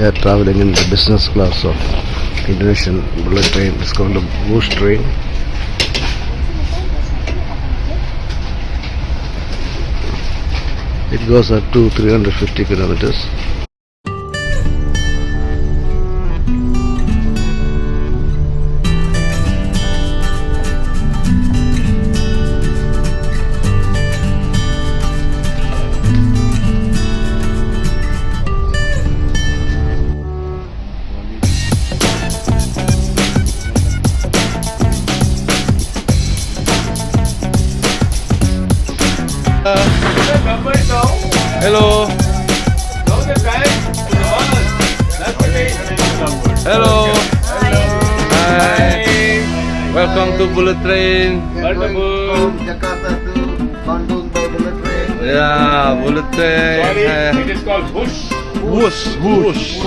We are traveling in the business class of Indonesian bullet train. It's called the Whoosh train. It goes up to 350 kilometers. Hello. Hello. Hi. Welcome to bullet train. From Jakarta to Bandung by bullet train. Yeah, bullet train. It is called Whoosh. Whoosh.